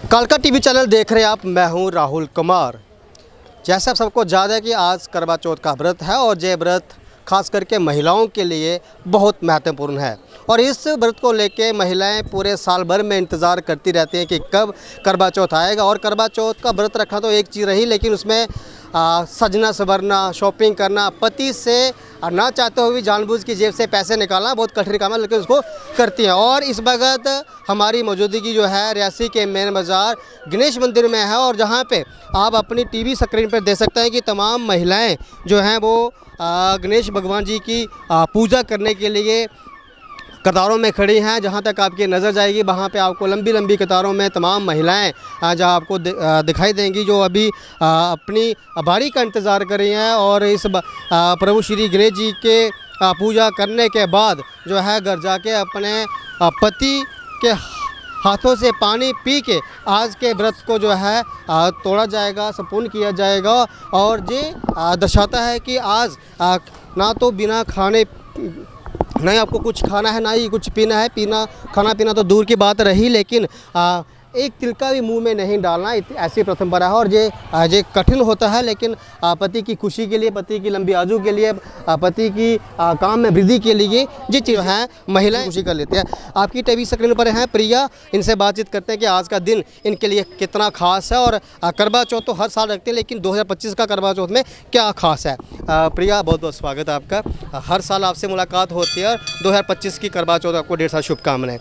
कालका TV channel देख रहे हैं आप। मैं हूं राहुल कुमार। जैसे आप सबको याद है कि आज करवा चौथ का व्रत है और ये व्रत खास करके महिलाओं के लिए बहुत महत्वपूर्ण है और इस व्रत को लेके महिलाएं पूरे साल भर में इंतज़ार करती रहती हैं कि कब करवा चौथ आएगा। और करवा चौथ का व्रत रखना तो एक चीज़ रही, लेकिन उसमें सजना संवरना, शॉपिंग करना, पति से ना चाहते हुए भी जानबूझ की जेब से पैसे निकालना बहुत कठिन काम है, लेकिन उसको करती हैं। और इस वक्त हमारी मौजूदगी जो है रियासी के मेन बाज़ार गणेश मंदिर में है और जहां पे आप अपनी टीवी स्क्रीन पर देख सकते हैं कि तमाम महिलाएं जो हैं वो गणेश भगवान जी की पूजा करने के लिए कतारों में खड़ी हैं। जहां तक आपकी नज़र जाएगी वहां पे आपको लंबी लंबी कतारों में तमाम महिलाएं जहां आपको दिखाई देंगी जो अभी अपनी बारी का इंतज़ार कर रही हैं। और इस प्रभु श्री गणेश जी के पूजा करने के बाद जो है घर जाके अपने पति के हाथों से पानी पी के आज के व्रत को जो है तोड़ा जाएगा, संपूर्ण किया जाएगा। और ये दर्शाता है कि आज ना तो बिना खाने नहीं आपको कुछ खाना है, ना ही कुछ पीना है। खाना पीना तो दूर की बात रही, लेकिन एक तिलका भी मुंह में नहीं डालना ऐसी प्रथम परंपरा है। और ये कठिन होता है, लेकिन पति की खुशी के लिए, पति की लंबी आयु के लिए, पति की काम में वृद्धि के लिए ये चीज़ है महिलाएं खुशी कर लेते हैं। आपकी टीवी स्क्रीन पर हैं प्रिया, इनसे बातचीत करते हैं कि आज का दिन इनके लिए कितना खास है। और करवा चौथ तो हर साल रखते हैं, लेकिन 2025 का करवा चौथ में क्या खास है। प्रिया, बहुत बहुत स्वागत है आपका। हर साल आपसे मुलाकात होती है और 2025 की करवा चौथ आपको ढेर सारी शुभकामनाएं।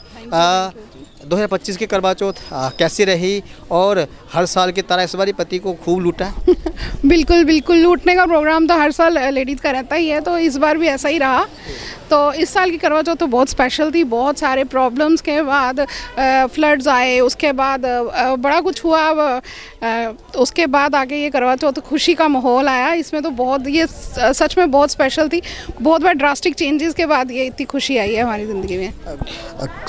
2025 की करवा चौथ कैसी रही और हर साल की तरह इस बार पति को खूब लूटा है? बिल्कुल बिल्कुल, लूटने का प्रोग्राम तो हर साल लेडीज़ का रहता ही है, तो इस बार भी ऐसा ही रहा। तो इस साल की करवा चौथ तो बहुत स्पेशल थी। बहुत सारे प्रॉब्लम्स के बाद फ्लड्स आए, उसके बाद बड़ा कुछ हुआ। उसके बाद आगे ये करवा चौथ खुशी का माहौल आया। इसमें तो बहुत, ये सच में बहुत स्पेशल थी। बहुत बार ड्रास्टिक चेंजेस के बाद ये इतनी खुशी आई है हमारी ज़िंदगी में।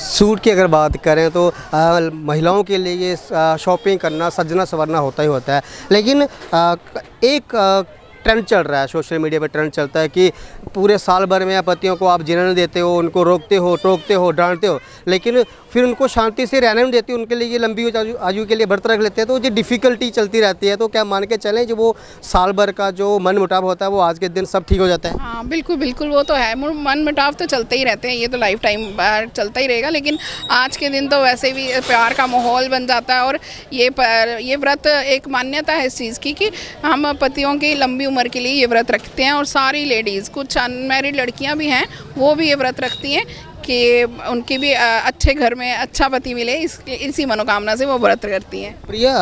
सूट की अगर बात करें तो महिलाओं के लिए ये शॉपिंग करना, सजना संवरना होता ही होता है, लेकिन एक ट्रेंड चल रहा है, सोशल मीडिया पे ट्रेंड चलता है कि पूरे साल भर में पतियों को आप जीने नहीं देते हो, उनको रोकते हो, टोकते हो, डांटते हो, लेकिन फिर उनको शांति से रहने नहीं देते, उनके लिए ये लंबी आयु के लिए व्रत रख लेते हैं। तो ये डिफ़िकल्टी चलती रहती है। तो क्या मान के चलें जो वो साल भर का जो मन मुटाव होता है वो आज के दिन सब ठीक हो जाता है? हाँ बिल्कुल बिल्कुल, वो तो है। मन मुटाव तो चलते ही रहते हैं, ये तो लाइफ टाइम चलता ही रहेगा। लेकिन आज के दिन तो वैसे भी प्यार का माहौल बन जाता है। और ये व्रत एक मान्यता है इस चीज़ की कि हम पतियों की लंबी उम्र के लिए ये व्रत रखते हैं। और सारी लेडीज़, कुछ अनमैरिड लड़कियां भी हैं, वो भी ये व्रत रखती हैं कि उनकी भी अच्छे घर में अच्छा पति मिले, इसी मनोकामना से वो व्रत करती हैं। प्रिया,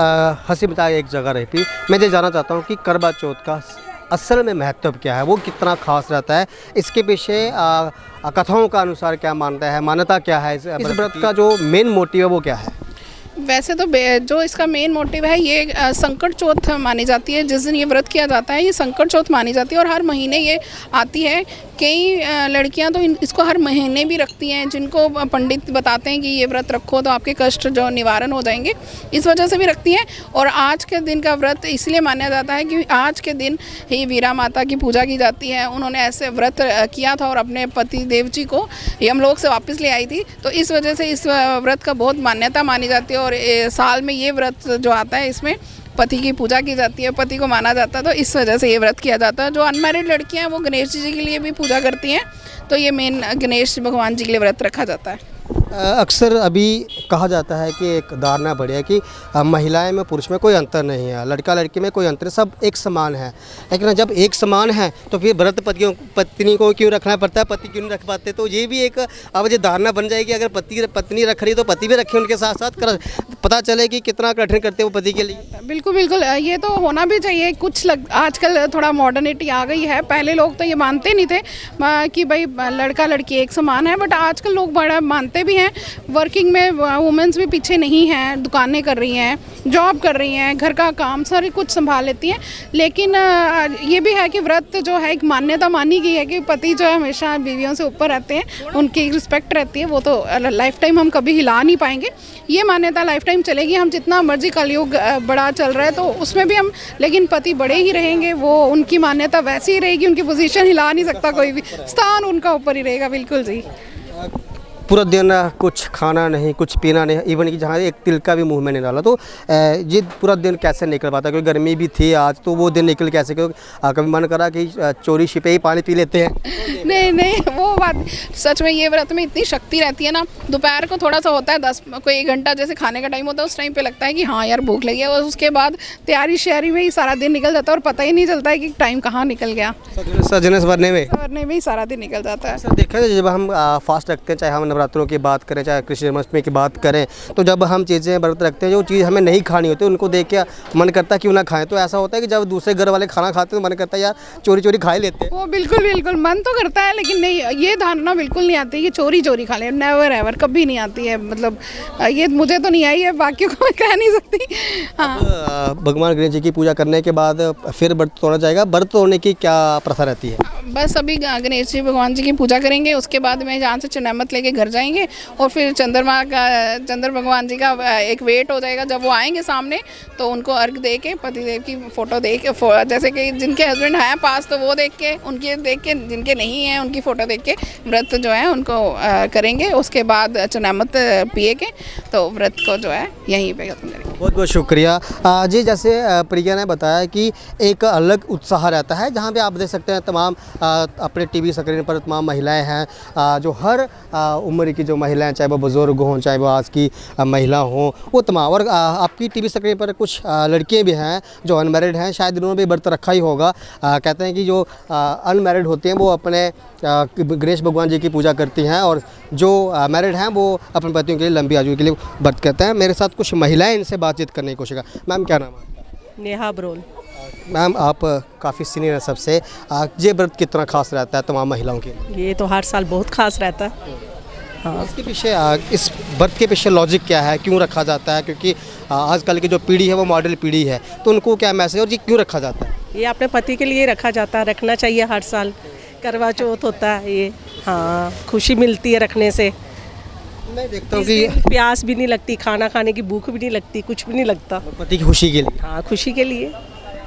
हंसी मजाक एक जगह रहती, मैं ये जानना चाहता हूँ कि करवा चौथ का असल में महत्व क्या है, वो कितना खास रहता है, इसके पीछे कथाओं का अनुसार क्या मानता है, मान्यता क्या है, इस व्रत का जो मेन मोटिव है वो क्या है? वैसे तो जो इसका मेन मोटिव है, ये संकट चौथ मानी जाती है। जिस दिन ये व्रत किया जाता है ये संकट चौथ मानी जाती है और हर महीने ये आती है। कई लड़कियां तो इसको हर महीने भी रखती हैं, जिनको पंडित बताते हैं कि ये व्रत रखो तो आपके कष्ट जो निवारण हो जाएंगे, इस वजह से भी रखती हैं। और आज के दिन का व्रत इसलिए माना जाता है कि आज के दिन ही वीरा माता की पूजा की जाती है। उन्होंने ऐसे व्रत किया था और अपने पति देव जी को यमलोक से वापस ले आई थी, तो इस वजह से इस व्रत का बहुत मान्यता मानी जाती है। और साल में ये व्रत जो आता है इसमें पति की पूजा की जाती है, पति को माना जाता है, तो इस वजह से ये व्रत किया जाता है। जो अनमैरिड लड़कियां हैं वो गणेश जी के लिए भी पूजा करती हैं, तो ये मेन गणेश भगवान जी के लिए व्रत रखा जाता है। अक्सर अभी कहा जाता है कि एक धारणा बढ़ी है कि महिलाएं में पुरुष में कोई अंतर नहीं है, लड़का लड़की में कोई अंतर, सब एक समान है। लेकिन जब एक समान है तो फिर व्रत पत्नी को क्यों रखना पड़ता है, पति क्यों नहीं रख पाते? तो ये भी एक अब ये धारणा बन जाएगी, अगर पत्नी रख रही तो पति भी रखे उनके साथ साथ, पता चले कि कितना कठिन करते हैं वो पति के लिए। बिल्कुल बिल्कुल, ये तो होना भी चाहिए। आजकल थोड़ा मॉडर्निटी आ गई है। पहले लोग तो ये मानते नहीं थे कि भाई लड़का लड़की एक समान है, बट आजकल लोग बड़ा मानते भी हैं। वर्किंग में वुमेन्स भी पीछे नहीं हैं, दुकानें कर रही हैं, जॉब कर रही हैं, घर का काम सारे कुछ संभाल लेती हैं। लेकिन ये भी है कि व्रत जो है एक मान्यता मानी गई है कि पति जो है हमेशा बीवियों से ऊपर रहते हैं, उनकी रिस्पेक्ट रहती है। वो तो लाइफ टाइम हम कभी हिला नहीं पाएंगे, ये मान्यता लाइफ टाइम चलेगी। हम जितना मर्जी कलयुग बड़ा चल रहा है तो उसमें भी हम, लेकिन पति बड़े ही रहेंगे, वो उनकी मान्यता वैसी ही रहेगी, उनकी पोजीशन हिला नहीं सकता कोई भी, स्थान उनका ऊपर ही रहेगा। बिल्कुल जी। पूरा दिन कुछ खाना नहीं, कुछ पीना नहीं, इवन कि जहाँ एक तिल का भी मुंह में नहीं डाला, तो ये पूरा दिन कैसे निकल पाता? क्योंकि गर्मी भी थी आज, तो वो दिन निकल कैसे? क्योंकि कभी मन करा कि चोरी छिपे ही पानी पी लेते हैं। नहीं नहीं, वो बात सच में, ये व्रत में इतनी शक्ति रहती है ना। दोपहर को थोड़ा सा होता है, 10 कोई 1 घंटा जैसे खाने का टाइम होता है, उस टाइम पे लगता है कि हाँ यार भूख लगी है, और उसके बाद तैयारी शहरी में ही सारा दिन निकल जाता है और पता ही नहीं चलता है कि टाइम कहाँ निकल गया। सजने संवरने में ही सारा दिन निकल जाता है। सर देखा जाए, जब हम फास्ट रखते हैं, चाहे हम नवरात्रों की बात करें, चाहे कृष्ण जन्माष्टमी की बात करें, तो जब हम चीज़ें व्रत रखते हैं, जो चीज़ हमें नहीं खानी होती, उनको देख के मन करता है क्यों ना खाएं। तो ऐसा होता है कि जब दूसरे घर वाले खाना खाते हैं तो मन करता है यार चोरी चोरी खा ही लेते हैं। वो बिल्कुल बिल्कुल मन तो करता है, लेकिन नहीं, ये धारणा बिल्कुल नहीं आती कि चोरी चोरी खा ले। नेवर एवर, कभी नहीं आती है। मतलब ये मुझे तो नहीं आई है, बाकियों को मैं कह नहीं सकती। हाँ, भगवान गणेश जी की पूजा करने के बाद फिर व्रत तोड़ा जाएगा। व्रत तोड़ने की क्या प्रथा रहती है? बस अभी गणेश जी भगवान जी की पूजा करेंगे, उसके बाद में जहाँ से चुनामत लेके घर जाएंगे, और फिर चंद्र भगवान जी का एक वेट हो जाएगा। जब वो आएंगे सामने, तो उनको अर्घ दे के, पतिदेव की फ़ोटो दे के, जैसे कि जिनके हस्बैंड हैं पास तो वो देख के, उनकी देख के, जिनके नहीं हैं उनकी फ़ोटो देख के व्रत जो है उनको करेंगे। उसके बाद चुनामत पिए के तो व्रत को जो है यहीं पे खत्म करेंगे। बहुत बहुत शुक्रिया जी। जैसे प्रिया ने बताया कि एक अलग उत्साह रहता है, जहाँ पे आप देख सकते हैं तमाम अपने टीवी स्क्रीन पर तमाम महिलाएं हैं, जो हर उम्र की जो महिलाएं, चाहे वो बुज़ुर्ग हों, चाहे वो आज की महिला हों, वो तमाम। और आपकी टीवी स्क्रीन पर कुछ लड़कियां भी हैं जो अनमैरिड हैं, शायद इन्होंने भी व्रत रखा ही होगा। कहते हैं कि जो अनमैरिड होती हैं वो अपने गणेश भगवान जी की पूजा करती हैं, और जो मैरिड हैं वो अपने पतियों के लिए लंबी आयु के लिए व्रत करते हैं। मेरे साथ कुछ महिलाएं, इनसे बातचीत करने की कोशिश कर। मैम क्या नाम है? नेहा ब्रोल। मैम आप काफ़ी सीनियर हैं सबसे, ये व्रत कितना खास रहता है तमाम महिलाओं के लिए? ये तो हर साल बहुत खास रहता है। हाँ, इसके पीछे इस व्रत के पीछे लॉजिक क्या है, क्यों रखा जाता है? क्योंकि आजकल की जो पीढ़ी है वो मॉडल पीढ़ी है, तो उनको क्या मैसेज, और ये क्यों रखा जाता है? ये अपने पति के लिए रखा जाता है, रखना चाहिए हर साल। करवा चौथ होता है ये। हाँ, खुशी मिलती है रखने से। मैं देखता हूँ कि प्यास भी नहीं लगती, खाना खाने की भूख भी नहीं लगती, कुछ भी नहीं लगता। पति की खुशी के लिए। हाँ, खुशी के लिए।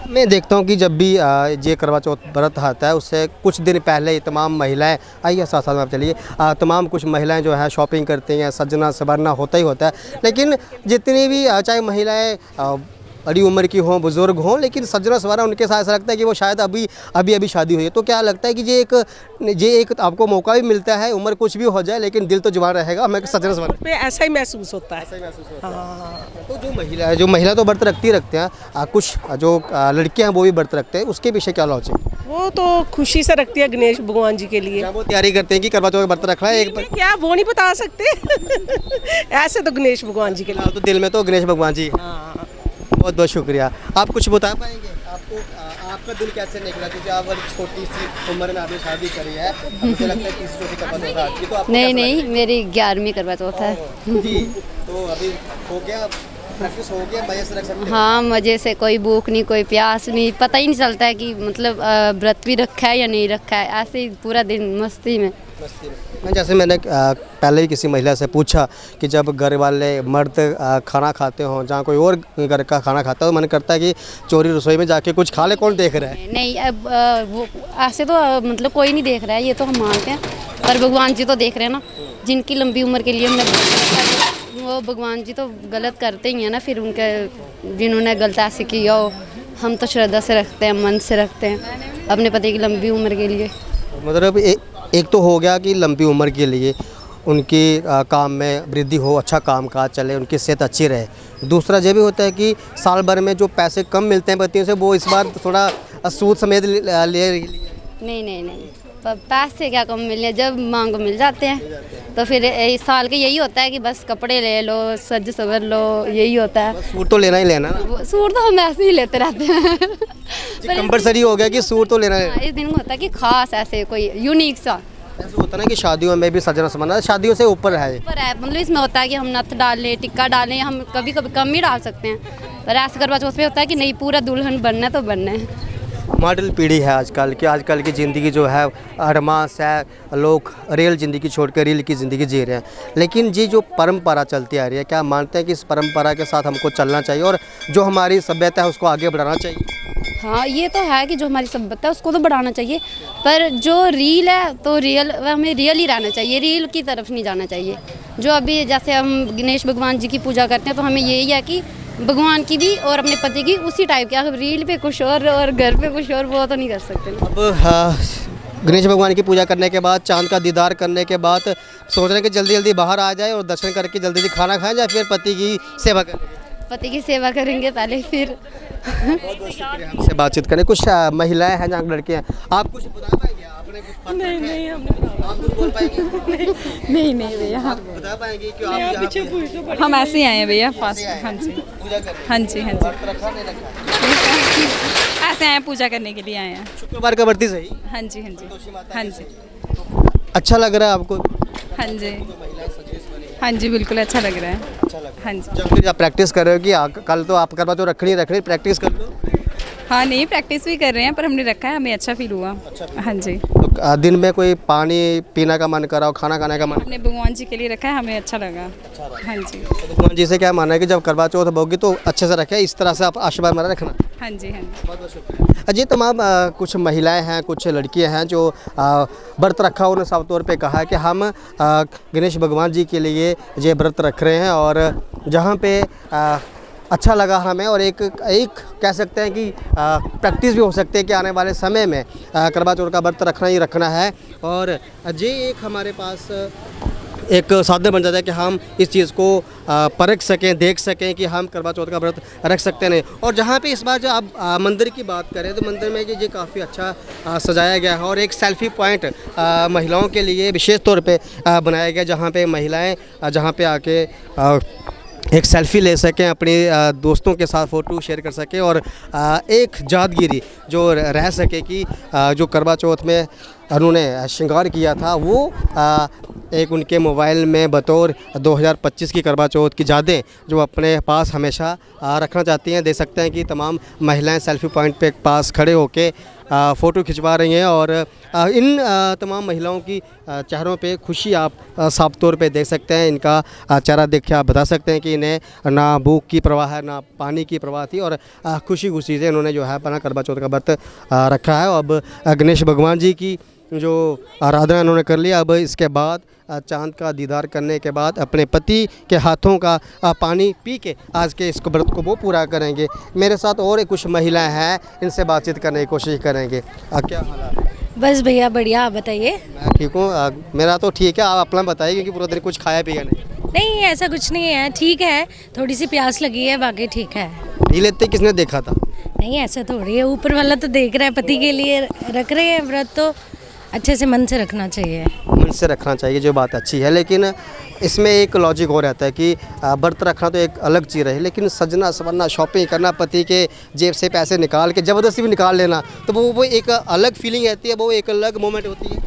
मैं देखता हूँ कि जब भी ये करवा चौथ व्रत आता है, उससे कुछ दिन पहले ही तमाम महिलाएं, आइए साथ साथ में आप चलिए, तमाम कुछ महिलाएं जो है शॉपिंग करती हैं, सजना संवरना होता ही होता है। लेकिन जितनी भी चाहे महिलाएं बड़ी उम्र की हों, बुज़ुर्ग हों, लेकिन सजना संवरना उनके साथ ऐसा लगता है कि वो शायद अभी शादी हुई है। तो क्या लगता है कि ये एक आपको मौका भी मिलता है, उम्र कुछ भी हो जाए लेकिन दिल तो जवान रहेगा, हमें सजना संवरना पे ऐसा ही महसूस होता है। ऐसा ही महसूस होता है। हाँ, तो जो महिला तो व्रत रखते हैं, कुछ जो लड़कियां हैं वो भी व्रत रखते हैं, उसके पीछे क्या लॉजिक? वो तो खुशी से रखती है गणेश भगवान जी के लिए। क्या वो तैयारी करते हैं कि करवा चौथ व्रत रखना है एक क्या वो नहीं बता सकते? ऐसे तो गणेश भगवान जी के लिए। तो दिल में तो गणेश भगवान जी। हाँ। बहुत बहुत शुक्रिया। आप कुछ बता पाएंगे आपको आपका दिल कैसे निकला? क्योंकि आप छोटी सी उम्र में आपने शादी करी है, मुझे लगता है कि छोटी करवा चौथ आज की, तो आपको नहीं नहीं, मेरी 11वीं करवा चौथ है जी। तो अभी हो गया, प्रैक्टिस हो गया, मजे से रख सकते हैं? हाँ, मज़े से, कोई भूख नहीं, कोई प्यास नहीं, पता ही नहीं चलता है कि मतलब व्रत भी रखा है या नहीं रखा है। ऐसे ही पूरा दिन मस्ती में। मैं जैसे मैंने पहले ही किसी महिला से पूछा कि जब घर वाले मर्द खाना खाते हों, जहाँ कोई और घर का खाना खाता है, तो मन करता है कि चोरी रसोई में जाके कुछ खा ले, कौन देख रहा है? नहीं, अब वो ऐसे तो मतलब कोई नहीं देख रहा है, ये तो हम मानते हैं, पर भगवान जी तो देख रहे हैं ना। जिनकी लंबी उम्र के लिए हमने, वो भगवान जी तो गलत करते ही हैं ना। फिर उनके, जिन्होंने गलत ऐसे किया हो, हम तो श्रद्धा से रखते हैं, मन से रखते हैं अपने पति की लंबी उम्र के लिए। मतलब एक तो हो गया कि लंबी उम्र के लिए उनकी काम में वृद्धि हो, अच्छा काम काज चले, उनकी सेहत अच्छी रहे। दूसरा ये भी होता है कि साल भर में जो पैसे कम मिलते हैं पतियों से, वो इस बार थोड़ा सूद समेत ले नहीं नहीं नहीं, पैसे क्या कम मिले, जब मांगो मिल जाते हैं। तो फिर इस साल के यही होता है कि बस कपड़े ले लो, सज सवर लो, यही होता है। सूट तो लेना ही लेना ना। सूट तो हम ऐसे ही लेते रहते हैं। कंपलसरी हो गया कि सूट तो लेना है। इस दिन होता है कि खास ऐसे कोई यूनिक सा ऐसा होता है ना कि शादियों में भी सजना संवरना शादियों से ऊपर है। पर है, मतलब इसमें होता है कि हम नथ डालें, टिक्का डालें, हम कभी कभी कम ही डाल सकते हैं, पर ऐसे करवा चौथ में होता है कि नहीं, पूरा दुल्हन बनना तो बनना है। मॉडल पीढ़ी है आजकल की ज़िंदगी जो है अरमास है, लोग रियल ज़िंदगी छोड़ कर रील की ज़िंदगी जी रहे हैं। लेकिन ये जो परंपरा चलती आ रही है, क्या मानते हैं कि इस परंपरा के साथ हमको चलना चाहिए और जो हमारी सभ्यता है उसको आगे बढ़ाना चाहिए? हाँ ये तो है कि जो हमारी सभ्यता है उसको तो बढ़ाना चाहिए, पर जो रील है तो रियल हमें रियल ही रहना चाहिए, रील की तरफ नहीं जाना चाहिए। जो अभी जैसे हम गणेश भगवान जी की पूजा करते हैं तो हमें यही है कि भगवान की भी और अपने पति की उसी टाइप की, अगर रील पे कुछ और घर पे कुछ और, वो तो नहीं कर सकते ना। अब गणेश भगवान की पूजा करने के बाद, चांद का दीदार करने के बाद सोच रहे हैं कि जल्दी जल्दी बाहर आ जाए और दर्शन करके जल्दी जल्दी खाना खाएं, या फिर पति की सेवा करें? पति की सेवा करेंगे पहले, फिर बहुत बहुत शुक्रिया हमसे बातचीत करें। कुछ महिलाएं हैं, जहाँ लड़कियां हैं, आप कुछ बता पाएंगे? आपने कुछ खाना नहीं हमने आप कुछ बोल पाएंगे? नहीं भैया, आप बता पाएंगे कि आप यहाँ पे हम ऐसे ही आए हैं भैया फास्ट। हाँ जी पूजा कर रहे हैं? हाँ जी हाँ जी, व्रत रखा नहीं रखा? ऐसे आए हैं, पूजा करने के लिए आए हैं। शुक्रवार का व्रती सही? हाँ जी हाँ जी हाँ जी अच्छा लग रहा है आपको? हाँ जी हाँ जी, बिल्कुल अच्छा लग रहा है। अच्छा लग रहा हाँ है। जी जब फिर आप प्रैक्टिस कर रहे हो कि कल तो आप करवा तो रखनी प्रैक्टिस कर लो। हाँ, नहीं प्रैक्टिस भी कर रहे हैं, पर हमने रखा है, हमें अच्छा फील हुआ। हाँ जी, तो दिन में कोई पानी पीना का मन करा हो, खाना खाने का मन? हमने भगवान जी के लिए रखा है, हमें अच्छा लगा। हाँ जी तो भगवान जी से क्या माना है कि जब करवा चौथ होगी तो अच्छे से रखें, इस तरह से आप आशीर्वाद हमारा रखना। हाँ जी हाँ जी। बहुत बहुत शुक्रिया जी। तमाम कुछ महिलाएं हैं, कुछ लड़कियां हैं जो व्रत रखा, उन्होंने साफ तौर पे कहा है कि हम गणेश भगवान जी के लिए ये व्रत रख रहे हैं, और जहाँ पे अच्छा लगा हमें, और एक कह सकते हैं कि प्रैक्टिस भी हो सकती है कि आने वाले समय में करवा चौथ का व्रत रखना ही रखना है। और ये एक हमारे पास एक साधन बन जाता है कि हम इस चीज़ को परख सकें, देख सकें कि हम करवा चौथ का व्रत रख सकते हैं। और जहाँ पे इस बार जो आप मंदिर की बात करें तो मंदिर में ये काफ़ी अच्छा सजाया गया है, और एक सेल्फ़ी पॉइंट महिलाओं के लिए विशेष तौर पे बनाया गया, जहाँ पे महिलाएं जहाँ पे आके एक सेल्फ़ी ले सकें, अपने दोस्तों के साथ फ़ोटो शेयर कर सकें, और एक यादगिरी जो रह सके कि जो करवा चौथ में उन्होंने श्रृंगार किया था वो एक उनके मोबाइल में बतौर 2025 की करवा चौथ की यादें जो अपने पास हमेशा रखना चाहती हैं। देख सकते हैं कि तमाम महिलाएं सेल्फ़ी पॉइंट पे पास खड़े होके फ़ोटो खिंचवा रही हैं, और इन तमाम महिलाओं की चेहरों पे खुशी आप साफ तौर पे देख सकते हैं। इनका चेहरा देख के आप बता सकते हैं कि इन्हें ना भूख की परवाह है, ना पानी की परवाह थी, और खुशी खुशी से इन्होंने जो है अपना करवा चौथ का व्रत रखा है। अब गणेश भगवान जी की जो आराधना इन्होंने कर लिया, अब इसके बाद चांद का दीदार करने के बाद अपने पति के हाथों का पानी पी के आज के इस व्रत को वो पूरा करेंगे। मेरे साथ और कुछ महिलाएं हैं, इनसे बातचीत करने की कोशिश करेंगे। क्या हाल है? बस भैया बढ़िया, आप बताइए। मैं ठीक हूँ। मेरा तो ठीक है, आप अपना बताइए, क्योंकि पूरा दिन कुछ खाया पिया नहीं। नहीं ऐसा कुछ नहीं है, ठीक है, थोड़ी सी प्यास लगी है, बाकी ठीक है। नहीं लेते किसने देखा था? नहीं ऐसा थोड़ी है, ऊपर वाला तो देख रहा है, पति के लिए रख रहे हैं व्रत, तो अच्छे से मन से रखना चाहिए। मन से रखना चाहिए, जो बात अच्छी है, लेकिन इसमें एक लॉजिक हो रहता है कि व्रत रखना तो एक अलग चीज़ है, लेकिन सजना संवरना, शॉपिंग करना, पति के जेब से पैसे निकाल के ज़बरदस्ती भी निकाल लेना, तो वो एक अलग फीलिंग रहती है, वो एक अलग मोमेंट होती है।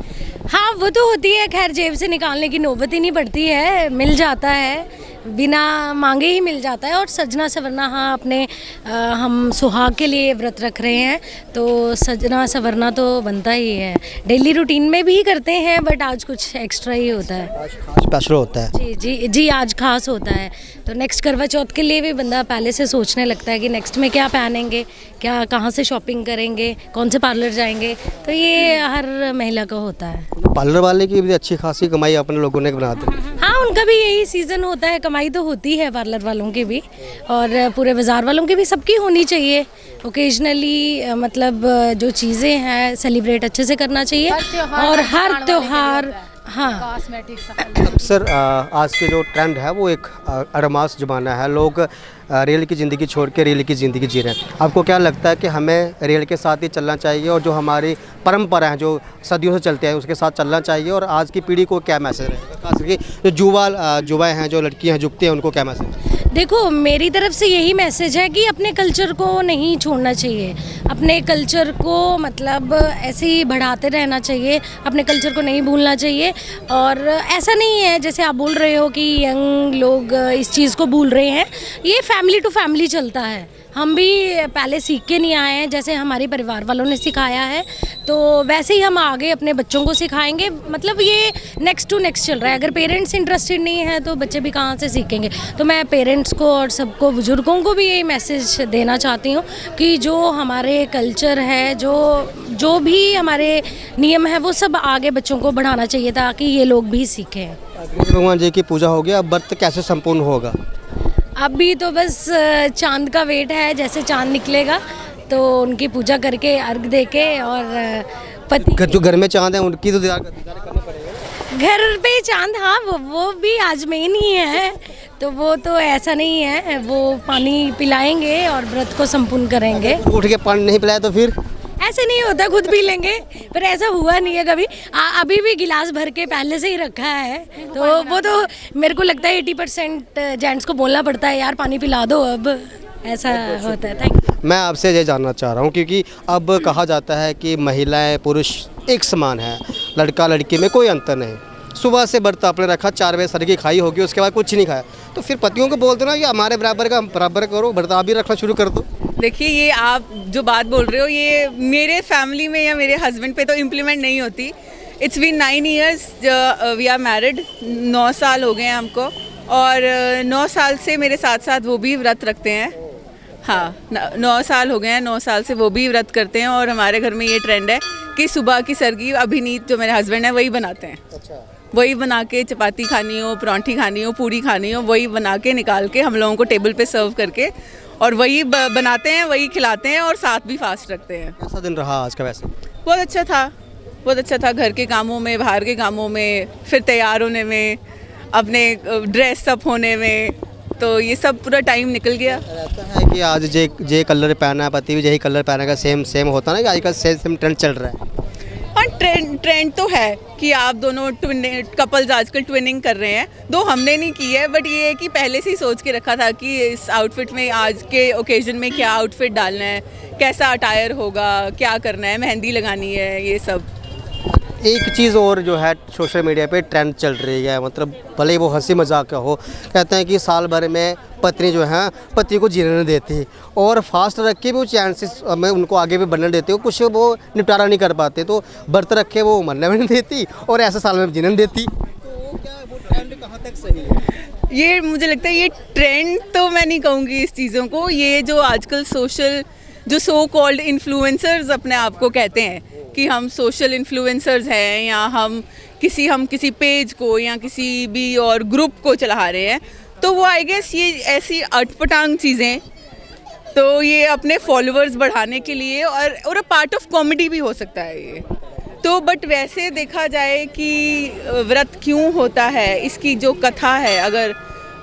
हाँ वो तो होती है, खैर जेब से निकालने की नौबत ही नहीं पड़ती है, मिल जाता है, बिना मांगे ही मिल जाता है। और सजना संवरना, हाँ अपने हम सुहाग के लिए व्रत रख रहे हैं, तो सजना संवरना तो बनता ही है, डेली रूटीन में भी करते हैं, बट आज कुछ एक्स्ट्रा ही होता है, आज खास स्पेशल होता है। जी जी जी, आज खास होता है। तो नेक्स्ट करवा चौथ के लिए भी बंदा पहले से सोचने लगता है कि नेक्स्ट में क्या पहनेंगे, क्या कहाँ से शॉपिंग करेंगे, कौन से पार्लर जाएंगे, तो ये हर महिला का होता है। पार्लर वाले की भी अच्छी खासी कमाई अपने लोगों ने बना दी। हाँ उनका भी यही सीज़न होता है, कमाई तो होती है पार्लर वालों की भी, और पूरे बाज़ार वालों की भी, सबकी होनी चाहिए। ओकेजनली मतलब जो चीज़ें हैं सेलिब्रेट अच्छे से करना चाहिए, और हर त्यौहार, हाँ अक्सर आज के जो ट्रेंड है वो एक एडवांस ज़माना है, लोग रियल की ज़िंदगी छोड़ के रियल की ज़िंदगी जी रहे हैं। आपको क्या लगता है कि हमें रियल के साथ ही चलना चाहिए, और जो हमारी परंपरा है जो सदियों से चलते हैं उसके साथ चलना चाहिए, और आज की पीढ़ी को क्या मैसेज रहेगा, खास करके जो युवाएँ हैं, जो लड़कियाँ हैं, जुगती हैं, उनको क्या मैसेज? देखो मेरी तरफ से यही मैसेज है कि अपने कल्चर को नहीं छोड़ना चाहिए, अपने कल्चर को मतलब ऐसे ही बढ़ाते रहना चाहिए, अपने कल्चर को नहीं भूलना चाहिए, और ऐसा नहीं है जैसे आप बोल रहे हो कि यंग लोग इस चीज़ को भूल रहे हैं, ये फैमिली टू फैमिली चलता है। हम भी पहले सीख के नहीं आए हैं, जैसे हमारे परिवार वालों ने सिखाया है तो वैसे ही हम आगे अपने बच्चों को सिखाएंगे। मतलब ये नेक्स्ट टू नेक्स्ट चल रहा है। अगर पेरेंट्स इंटरेस्टेड नहीं है तो बच्चे भी कहाँ से सीखेंगे। तो मैं पेरेंट्स को और सबको, बुजुर्गों को भी यही मैसेज देना चाहती हूँ कि जो हमारे कल्चर है, जो भी हमारे नियम है, वो सब आगे बच्चों को बढ़ाना चाहिए ताकि ये लोग भी सीखें। अग्नि भगवान जी की पूजा होगी, अब व्रत कैसे संपूर्ण होगा? अभी तो बस चांद का वेट है, जैसे चांद निकलेगा तो उनकी पूजा करके अर्घ दे के और पति जो घर में चांद है उनकी तो दीदार करना पड़ेगा। घर पे चांद, हाँ वो भी आज में ही है तो वो तो ऐसा नहीं है, वो पानी पिलाएंगे और व्रत को संपूर्ण करेंगे। उठ के पानी नहीं पिलाया तो फिर ऐसे नहीं होता, खुद पी लेंगे, पर ऐसा हुआ नहीं है कभी। अभी भी गिलास भर के पहले से ही रखा है। तो वो तो मेरे को लगता है 80% जेंट्स को बोलना पड़ता है, यार पानी पिला दो, अब ऐसा होता है। Thank you. मैं आपसे ये जानना चाह रहा हूँ क्योंकि अब कहा जाता है कि महिलाएं पुरुष एक समान है, लड़का लड़की में कोई अंतर नहीं। सुबह से व्रत आपने रखा, 4 बजे सर की खाई होगी, उसके बाद कुछ नहीं खाया, तो फिर पतियों को बोल दो ना कि हमारे बराबर का बराबर करो, व्रत आप भी रखना शुरू कर दो। देखिए, ये आप जो बात बोल रहे हो ये मेरे फैमिली में या मेरे हस्बैंड पे तो इम्प्लीमेंट नहीं होती। It's been 9 years we are married, 9 साल हो गए हैं हमको, और 9 साल से मेरे साथ साथ वो भी व्रत रखते हैं। हाँ, 9 साल हो गए हैं, 9 साल से वो भी व्रत करते हैं। और हमारे घर में ये ट्रेंड है कि सुबह की सरगी अभिनीत जो मेरे हस्बैंड है वही बनाते हैं। वही बना के, चपाती खानी हो, परांठी खानी हो, पूरी खानी हो, वही बना के निकाल के हम लोगों को टेबल पे सर्व करके, और वही बनाते हैं, वही खिलाते हैं और साथ भी फास्ट रखते हैं। कैसा दिन रहा आज का? वैसे बहुत अच्छा था, बहुत अच्छा था। घर के कामों में, बाहर के कामों में, फिर तैयार होने में, अपने ड्रेस अप होने में, तो ये सब पूरा टाइम निकल गया। रहता है कि आज जे कलर पहना है, पति भी यही कलर पहनेगा, सेम होता है ना कि आजकल सेम ट्रेंड चल रहा है। हाँ, ट्रेंड तो है कि आप दोनों कपल्स आजकल ट्विनिंग कर रहे हैं, दो हमने नहीं की है, बट ये है कि पहले से ही सोच के रखा था कि इस आउटफिट में आज के ओकेजन में क्या आउटफिट डालना है, कैसा अटायर होगा, क्या करना है, मेहंदी लगानी है, ये सब। एक चीज़ और जो है सोशल मीडिया पे ट्रेंड चल रही है, मतलब भले ही वो हंसी मजाक का हो, कहते हैं कि साल भर में पत्नी जो है पति को जीने नहीं देती और फास्ट रख के भी वो चांसेस में उनको आगे भी बढ़ने देती हो, कुछ वो निपटारा नहीं कर पाते, तो व्रत रखे वो मरने भी नहीं देती और ऐसे साल में जीने नहीं देती। तो क्या वो ट्रेंड कहाँ तक सही है? ये मुझे लगता है ये ट्रेंड तो मैं नहीं कहूँगी इस चीज़ों को। ये जो आजकल सोशल जो सो कॉल्ड इन्फ्लुएंसर्स अपने आप को कहते हैं कि हम सोशल इन्फ्लुएंसर्स हैं, या हम किसी पेज को या किसी भी और ग्रुप को चला रहे हैं, तो वो आई गेस ये ऐसी अटपटांग चीज़ें, तो ये अपने फॉलोअर्स बढ़ाने के लिए और अ पार्ट ऑफ कॉमेडी भी हो सकता है ये तो। बट वैसे देखा जाए कि व्रत क्यों होता है, इसकी जो कथा है, अगर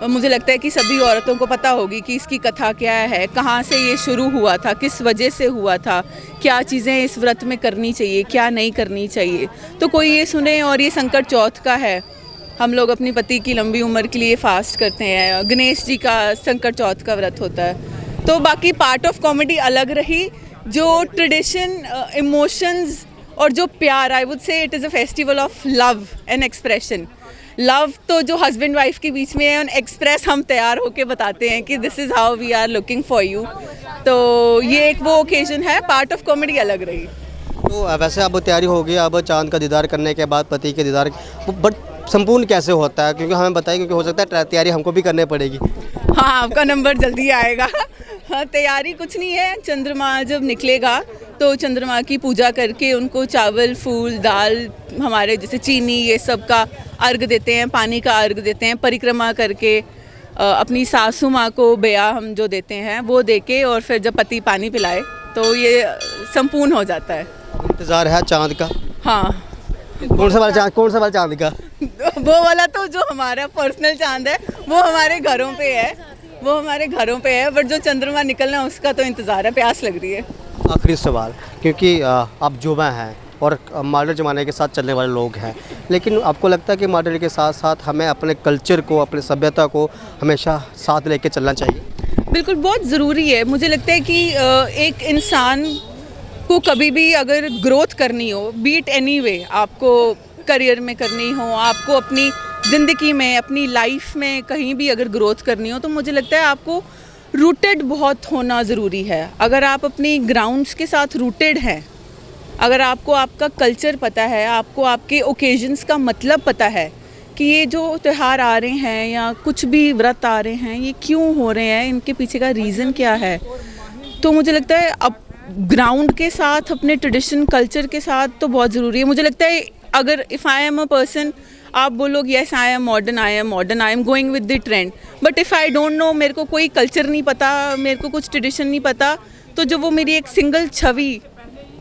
मुझे लगता है कि सभी औरतों को पता होगी कि इसकी कथा क्या है, कहाँ से ये शुरू हुआ था, किस वजह से हुआ था, क्या चीज़ें इस व्रत में करनी चाहिए, क्या नहीं करनी चाहिए। तो कोई ये सुने। और ये संकट चौथ का है, हम लोग अपनी पति की लंबी उम्र के लिए फास्ट करते हैं। गणेश जी का संकट चौथ का व्रत होता है। तो बाकी पार्ट ऑफ कॉमेडी अलग रही, जो ट्रेडिशन, इमोशंस और जो प्यार, I would say it is a festival of love and expression. Love तो जो हस्बैंड वाइफ के बीच में है, और एक्सप्रेस हम तैयार होके बताते हैं कि this is how we are looking for you. तो ये एक वो ओकेजन है, पार्ट ऑफ कॉमेडी अलग रही। तो वैसे अब तैयारी हो गई, अब चांद का दीदार करने के बाद पति के दीदार, बट संपूर्ण कैसे होता है? क्योंकि हमें बताइए, क्योंकि हो सकता है तैयारी हमको भी करनी पड़ेगी। हाँ, आपका नंबर जल्दी आएगा। हाँ, तैयारी कुछ नहीं है। चंद्रमा जब निकलेगा तो चंद्रमा की पूजा करके उनको चावल, फूल, दाल, हमारे जैसे चीनी, ये सब का अर्घ देते हैं, पानी का अर्घ देते हैं, परिक्रमा करके अपनी सासू माँ को बेया हम जो देते हैं वो देके, और फिर जब पति पानी पिलाए तो ये संपूर्ण हो जाता है। इंतज़ार है चांद का। हाँ। कौन सा वाला चांद का? वो वाला तो जो हमारा पर्सनल चांद है वो हमारे घरों पे है, वो हमारे घरों पे है, बट जो चंद्रमा निकलना है उसका तो इंतज़ार है, प्यास लग रही है। आखिरी सवाल, क्योंकि आप युवा हैं और मॉडर्न ज़माने के साथ चलने वाले लोग हैं, लेकिन आपको लगता है कि मॉडर्न के साथ साथ हमें अपने कल्चर को, अपनी सभ्यता को हमेशा साथ लेके चलना चाहिए? बिल्कुल, बहुत ज़रूरी है। मुझे लगता है कि एक इंसान को कभी भी अगर ग्रोथ करनी हो, बीट एनी वे, आपको करियर में करनी हो, आपको अपनी ज़िंदगी में, अपनी लाइफ में कहीं भी अगर ग्रोथ करनी हो, तो मुझे लगता है आपको रूटेड बहुत होना ज़रूरी है। अगर आप अपनी ग्राउंड्स के साथ रूटेड हैं, अगर आपको आपका कल्चर पता है, आपको आपके ओकेजन्स का मतलब पता है कि ये जो त्यौहार आ रहे हैं या कुछ भी व्रत आ रहे हैं, ये क्यों हो रहे हैं, इनके पीछे का रीज़न क्या है, तो मुझे लगता है अब ग्राउंड के साथ, अपने ट्रेडिशन कल्चर के साथ तो बहुत ज़रूरी है। मुझे लगता है अगर if I am a person, आप बोलोगे yes I am modern, I am going with the trend, but if I don't know, मेरे को कोई कल्चर नहीं पता, मेरे को कुछ ट्रेडिशन नहीं पता, तो जो वो मेरी एक सिंगल छवि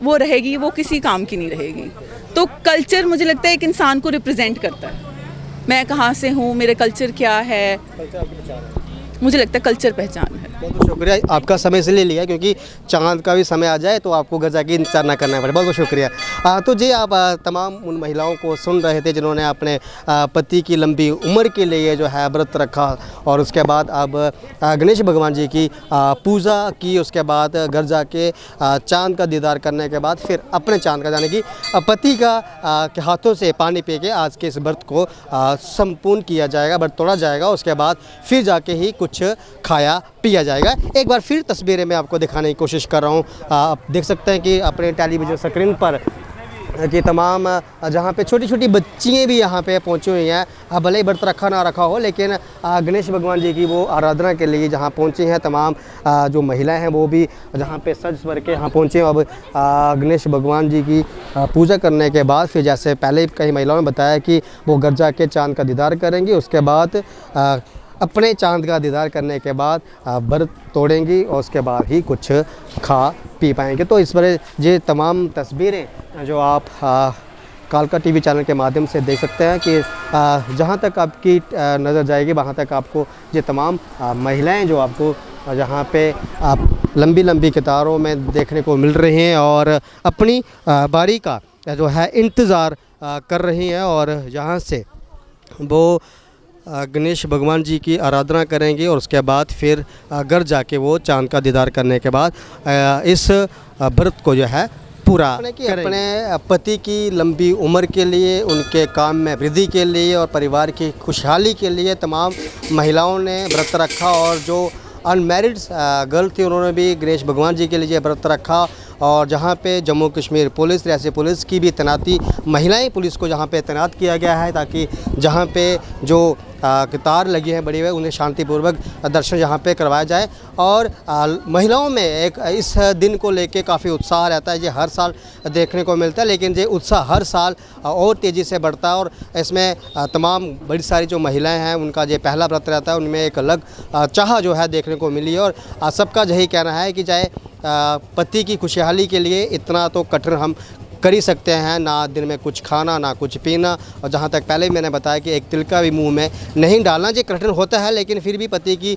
वो रहेगी, वो किसी काम की नहीं रहेगी। तो कल्चर मुझे लगता है एक इंसान को रिप्रेजेंट करता है। मैं कहाँ से हूँ, मेरे कल्चर क्या है, मुझे लगता है कल्चर पहचान है। बहुत बहुत शुक्रिया, आपका समय इसलिए लिया क्योंकि चांद का भी समय आ जाए तो आपको घर जाके इंतजार ना करना पड़े। बहुत बहुत शुक्रिया। तो जी आप तमाम उन महिलाओं को सुन रहे थे जिन्होंने अपने पति की लंबी उम्र के लिए जो है व्रत रखा और उसके बाद अब गणेश भगवान जी की पूजा की, उसके बाद घर जाके चांद का दीदार करने के बाद फिर अपने चांद का जाने की पति का के हाथों से पानी पी के आज के इस व्रत को संपूर्ण किया जाएगा, व्रत तोड़ा जाएगा। उसके बाद फिर जाके ही कुछ खाया पिया जाएगा। एक बार फिर तस्वीरें मैं आपको दिखाने की कोशिश कर रहा हूँ। आप देख सकते हैं कि अपने टेलीविज़न स्क्रीन पर कि तमाम जहाँ पे छोटी छोटी बच्चियाँ भी यहाँ पे पहुँची हुई हैं। भले ही व्रत रखा ना रखा हो, लेकिन गणेश भगवान जी की वो आराधना के लिए जहाँ पहुँची हैं तमाम जो महिलाएं हैं वो भी जहाँ पे सज सवर के यहाँ पहुँचे। अब गणेश भगवान जी की पूजा करने के बाद फिर जैसे पहले कई महिलाओं ने बताया कि वो घर जाके चाँद का दीदार करेंगी, उसके बाद अपने चांद का दीदार करने के बाद व्रत तोड़ेंगी और उसके बाद ही कुछ खा पी पाएंगे। तो इस पर ये तमाम तस्वीरें जो आप कालका टीवी चैनल के माध्यम से देख सकते हैं कि जहां तक आपकी नज़र जाएगी वहां तक आपको ये तमाम महिलाएं जो आपको जहां पे आप लंबी लंबी कतारों में देखने को मिल रही हैं और अपनी बारी का जो है इंतज़ार कर रही हैं और यहाँ से वो गणेश भगवान जी की आराधना करेंगे और उसके बाद फिर घर जाके वो चांद का दीदार करने के बाद इस व्रत को जो है पूरा अपने पति की लंबी उम्र के लिए, उनके काम में वृद्धि के लिए और परिवार की खुशहाली के लिए तमाम महिलाओं ने व्रत रखा और जो अनमैरिड गर्ल थी उन्होंने भी गणेश भगवान जी के लिए व्रत रखा। और जहाँ पे जम्मू कश्मीर पुलिस, रियासती पुलिस की भी तैनाती, महिलाएं पुलिस को जहाँ पे तैनात किया गया है ताकि जहाँ पे जो कतार लगी है बड़ी हुई उन्हें शांतिपूर्वक दर्शन यहाँ पे करवाया जाए। और महिलाओं में एक इस दिन को लेके काफ़ी उत्साह रहता है, ये हर साल देखने को मिलता है, लेकिन ये उत्साह हर साल और तेज़ी से बढ़ता है। और इसमें तमाम बड़ी सारी जो महिलाएं हैं उनका ये पहला व्रत रहता है, उनमें एक अलग चाह जो है देखने को मिली है। और सबका यही कहना है कि चाहे पति की खुशहाली के लिए इतना तो कठिन हम कर ही सकते हैं, ना दिन में कुछ खाना ना कुछ पीना, और जहाँ तक पहले मैंने बताया कि एक तिल का भी मुंह में नहीं डालना। ये कठिन होता है, लेकिन फिर भी पति की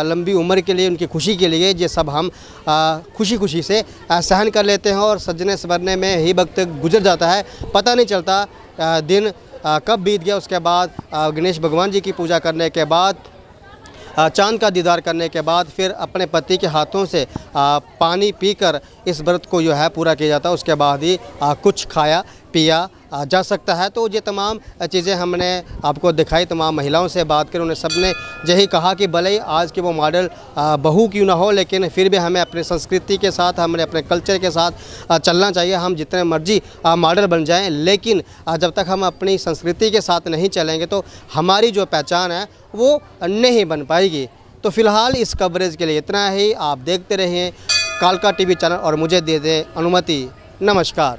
लंबी उम्र के लिए, उनकी खुशी के लिए ये सब हम खुशी खुशी से सहन कर लेते हैं और सजने संवरने में ही वक्त गुजर जाता है, पता नहीं चलता दिन कब बीत गया। उसके बाद गणेश भगवान जी की पूजा करने के बाद, चांद का दीदार करने के बाद फिर अपने पति के हाथों से पानी पीकर इस व्रत को जो है पूरा किया जाता है। उसके बाद ही कुछ खाया पिया जा सकता है। तो ये तमाम चीज़ें हमने आपको दिखाई, तमाम महिलाओं से बात करें, उन्हें सब ने यही कहा कि भले ही आज के वो मॉडल बहू क्यों ना हो, लेकिन फिर भी हमें अपनी संस्कृति के साथ, हमें अपने कल्चर के साथ चलना चाहिए। हम जितने मर्जी मॉडल बन जाएं, लेकिन जब तक हम अपनी संस्कृति के साथ नहीं चलेंगे तो हमारी जो पहचान है वो नहीं बन पाएगी। तो फ़िलहाल इस कवरेज के लिए इतना ही। आप देखते रहें कालका टीवी चैनल और मुझे दे दें अनुमति। नमस्कार।